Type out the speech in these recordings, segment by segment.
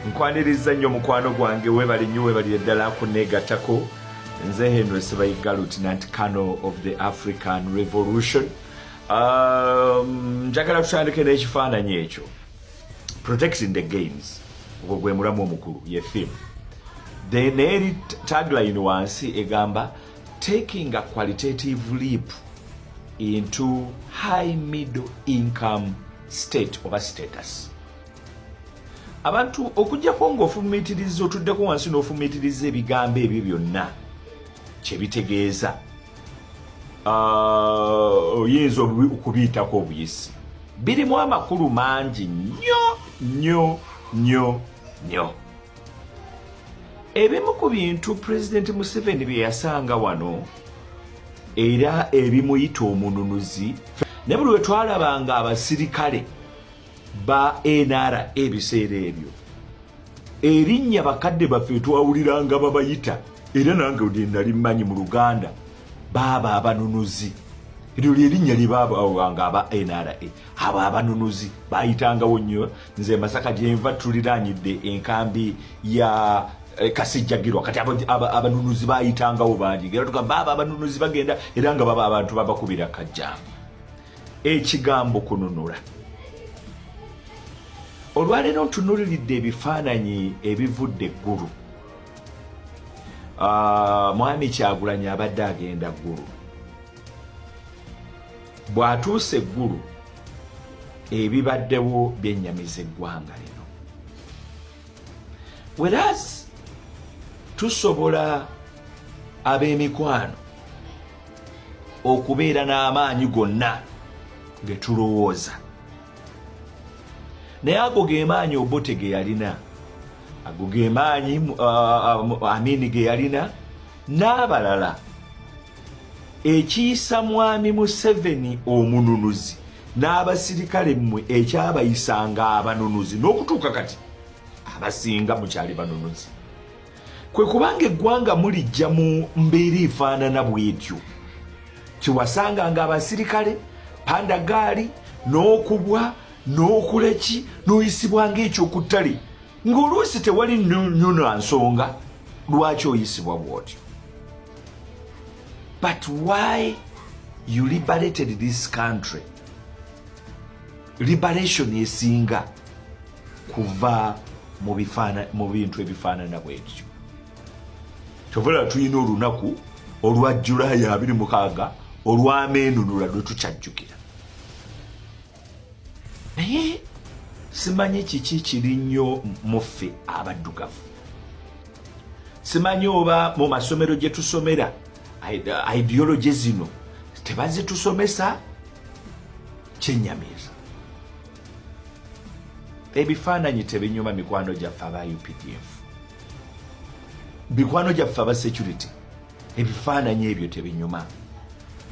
nkwaniriza nnyo mukwano gwange webali nnyo webalire ddala kuneegattako. Nze Henry Sebayiga, Lieutenant Colonel of the African Revolution. Njagala tutandike n'ekifaananyi ekyo. Protecting the gains. Ogwo gwe mulamu omukulu ye theme. Then eri tagline wansi egamba taking a qualitative leap into high middle income state oba status. Abantu okujjako ng'ofumiitiriza otuddeko wansi n'ofumiitiriza ebigambo ebyo byonna kyebitegeeza oyinza okubiyitako obuyisi. Birimu amakulu mangi nnyo. Ebimu ku bintu President Museveni bye yasanga wano era ebimuyita omununuzi, ne buli we twalabanga abasirikale ba NRA ebiseera ebyo erinnya bakadde baffe twawuliranga babayita, era nange nali mmanyi mu Luganda baaba abanunuzi. Eryo lyerinnya libaabawanga aba NRA, aba abanunuzi bayitangawo nnyo. Nze Masaka gye nva tuliraanyidde enkambi ya Kasijjagirwa, kati abanunuzi bayitangawo bangi, era tugamba baaba abanunuzi bagenda era nga baba abantu babakubira kajjambo. Ekigambo kununula, olwaleero ntunuliridde ebifaananyi ebivudde eggulu. Mwami Kyagulanyi abadde agenda ggulu. Bw'atuusa eggulu ebibaddewo byennyamiza eggwanga lino. Whereas tusobola ab'emikwano okubeera n'amaanyi gonna ge tulowooza, naye ago ge maanyi Obote ge yalina, ago ge maanyi Amini ge yalina n'abalala. Ekiyisa mwami Museveni omununuzi n'abasirikale mmwe ekyabayisanga abanunuzi n'okutuuka kati abasinga mukyali banunuzi, kwe kubanga eggwanga mulijja mu mbeera efaanana bw'etyo. Kiwasanganga abasirikale pandagaali n'okubwa n'okuleki n'oyisibwanga ekyokuttale, ng'oluusi tewali nnyuna nsonga lwaki oyisibwa bw'otyo. But why you liberated this country? Liberation esinga kuva mu bintu ebifaanana bw'etyo. Kyovula tulina olunaku olwa Julayi 26 olw'ameenunula lwe tukyajjukira. Naye simanyi kiki kiri nnyo muffe abaddugavu. Simanyi oba mu masomero gye tusomera ideology zino tebazitusomesa kyennyamiza. Ebifaananyi tebinyuma mikwano gyaffe aba UPDF, mikwano gyaffe aba security, ebifaananyi ebyo tebinyuma.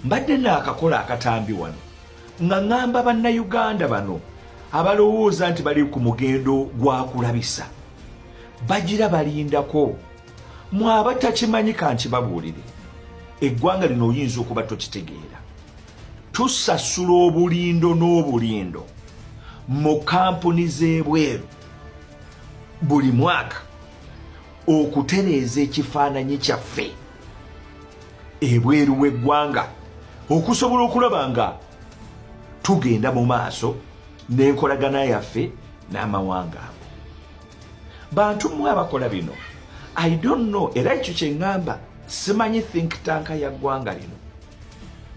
Mbadde naakakola akatambi wano nga ŋŋamba bannayuganda bano abalowooza nti bali ku mugendo gwa kulabisa, bagira balindako. Mwaba takimanyi kankibabuulire, eggwanga lino oyinza okuba tokitegeera. Tusasula obulindo n'obulindo mu kampuni z'ebweru buli mwaka okutereeza ekifaananyi kyaffe ebweru w'eggwanga, okusobola okulaba nga tugenda mu maaso n'enkolagana yaffe n'amawanga ago. Bantu mmwe abakola bino, I don't know, era ekyo kye ŋŋamba simanyi think tank ya ggwanga lino.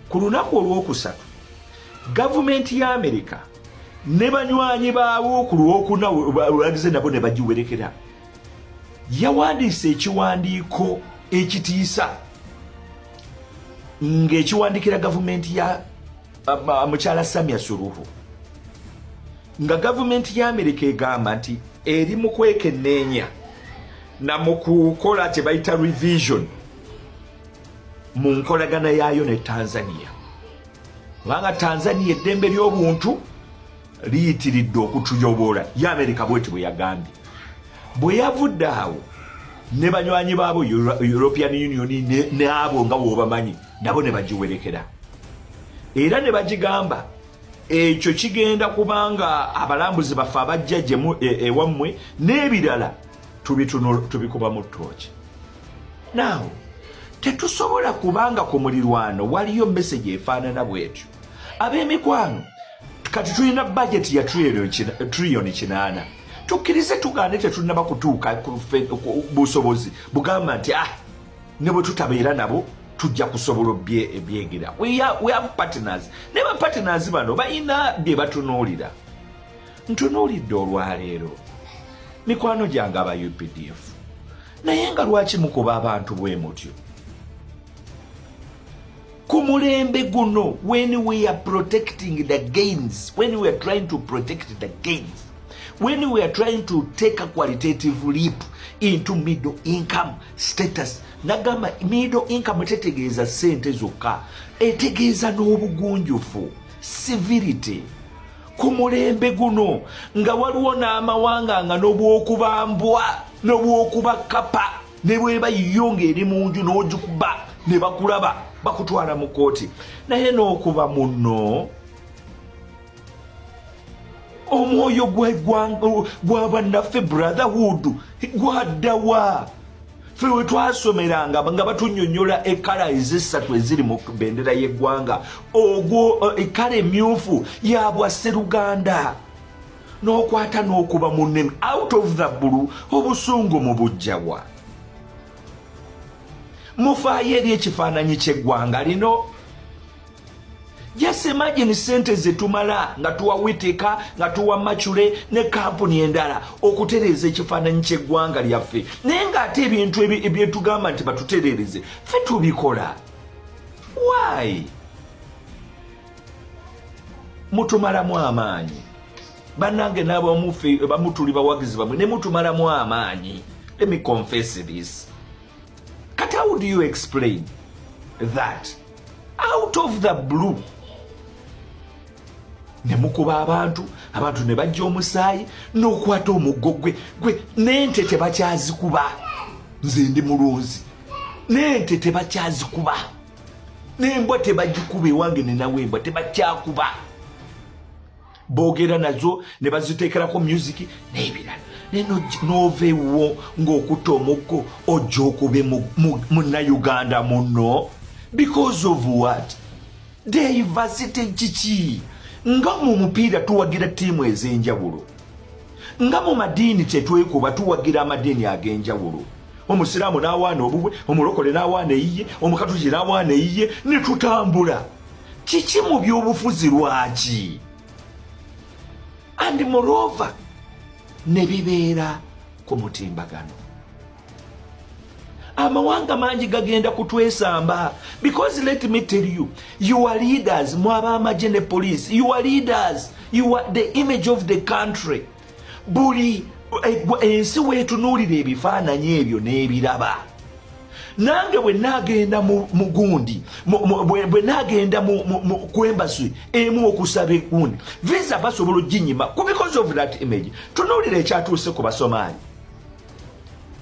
Ku lunaku olwokusatu gavumenti ya Amerika ne banywanyi baawo ku lwokuna lwagize nabo ne bagiwerekera, yawandiise ekiwandiiko ekitiisa ng'ekiwandikira gavumenti ya mukyala Samia Suluhu, nga gavumenti ya Amerika egamba nti eri mu kwekenneenya na mu kukola kye bayita revision mu nkolagana yaayo ne Tanzania. Kubanga Tanzania eddembe ly'obuntu liyitiridde okutuyobola, ye Amerika bweti bwe yagambye. Bwe yavudde awo ne banywanyi baabo European Union n'abo nga bw'obamanyi nabo ne bagiwerekera, era ne bagigamba ekyo kigenda kubanga abalambuzi baffe abajja gye ewammwe n'ebirala tubikuba mu ttooki. Now tetusobola kubanga ku mulirwano waliyo message efaanana bwetyo. Ab'emikwano kati tulina budget ya trillion 8. Tukkirize tugaane tetunnaba kutuuka ku busobozi bugamba nti ne bwe tutabeera nabo tujja kusobola ebyegera. We have partners. Ne ba partners bano balina bye batunuulira. Ntunuulidde olwaleero mikwano gyange aba UPDF, naye nga lwaki mukuba abantu bwe mutyo? Ku mulembe guno, when we are protecting the gains, when we are trying to protect the gains, when we are trying to take a qualitative leap into middle income status, nagamba middle income tetegeeza sente zokka, etegeeza n'obugunjufu, civility. Ku mulembe guno nga waliwo n'amawanga nga n'obwokubambwa n'obwokubakapa ne bweba yiyo ng'eri mu nju n'ogikuba ne bakulaba bakutwala mu kooti, naye n'okuba muno omwoyo gwa bannaffe brotherhood gwaddawa. Ffe we twasomeranga nga batunnyonnyola ekkala ez'essatu eziri mu bendera y'eggwanga, ogwo ekkala emmyufu ya Bwasseruganda, n'okwata n'okuba munne out of the blue, obusungu mu bujjawa. Mufaayo eri ekifaananyi ky'eggwanga lino. Just imagine sente zetumala nga tuwa Whittaker, nga tuwa Machule ne kampuni endala okutereeza ekifaananyi ky'eggwanga lyaffe, naye ng'ate ebintu ebyetugamba nti batutereereze ffe tubikola. Why? Mutumalamu amaanyi bannange n'abamuffe bamutuli bawagizi bamwe ne mutumalamu amaanyi. Let me confess this. Kati how do you explain that out of the blue ne mukuba abantu ne bajja omusaayi n'okwata omuggo gwe n'ente tebakyazikuba? Nze ndi mulunzi, n'ente tebakyazikuba, n'embwa tebagikuba ewange ne nawe embwa tebakyakuba. Boogera nazo ne baziteekerako music n'ebirala, n'oveewo ng'okutta omuggo ojja okube munnayuganda muno. Because of what? Diversity kiki? Nga mu mupiira tuwagira ttiimu ez'enjawulo, nga mu madiini tetwekuba tuwagira amadiini ag'enjawulo. Omusiraamu n'awaana obubwe, omulokole n'awaana eyiye, omukatoliki n'awaana eyiye, ne tutambula. Kiki mu by'obufuzi lwaki? And moreover ne bibeera ku mutimbagano. Amawanga mangi gagenda kutwesamba, because let me tell you, your leaders, mwabamaje ne police, your leaders, you are the image of the country. Buli ensi wetunuulira ebifaananyi ebyo n'ebiraba. Nange bwe nagenda mu gundi, bwe nagenda mu kwembasi emu okusaba ekundi, visa basobola oginyima because of that image. Tunuulira ekyatuuse ku Basomaali.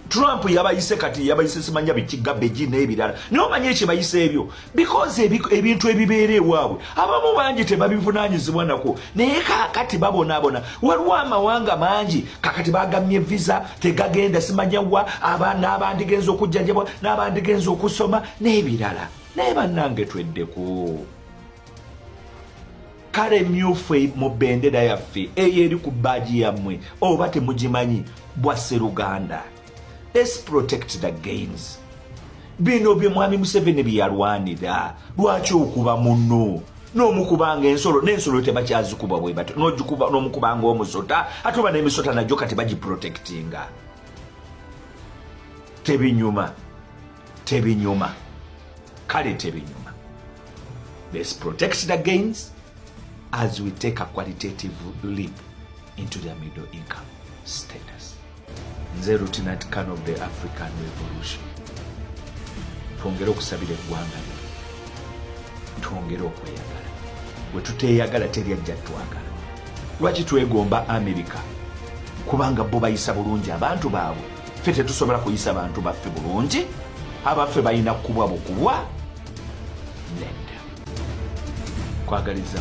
Trump yabayise kati yabayise simanya bikigabbeji n'ebirala. N'omanye ekibayise ebyo because ebintu ebibeera ewaabwe abamu bangi tebabivunaanyizibwa nako, naye kakati babonaabona. Waliwo amawanga mangi kakati bagamye visa tegagenda simanya wa, abaana abandigenza okujjanjabwa n'abandigenza okusoma n'ebirala. Naye bannange tweddeko. Kale myufu mu bendera yaffe eyo eri ku bbaaji yammwe oba temugimanyi, Bwasseruganda. Let's protect the gains. Bino bye Mwami Museveni byalwanira. Lwaki okuba muno? N'omukubanga ensolo, n'ensolo tebakyazikuba bwe bato. N'omukubanga omusota, ate oba n'emisota nagyo kati bagiprotectinga. Tebinyuma. Kale tebinyuma. Let's protect the gains as we take a qualitative leap into the middle income status. Nze Lieutenant Colonel of the African Revolution. Twongere okusabira eggwanga lino, twongere okweyagala. Bwe tuteeyagala teri ajja twagala. Lwaki twegomba Amerika? Kubanga bo bayisa bulungi abantu baabwe. Ffe tetusobola kuyisa bantu baffe bulungi. Abaffe balina kubwa bukubwa. Nedda. Kwagaliza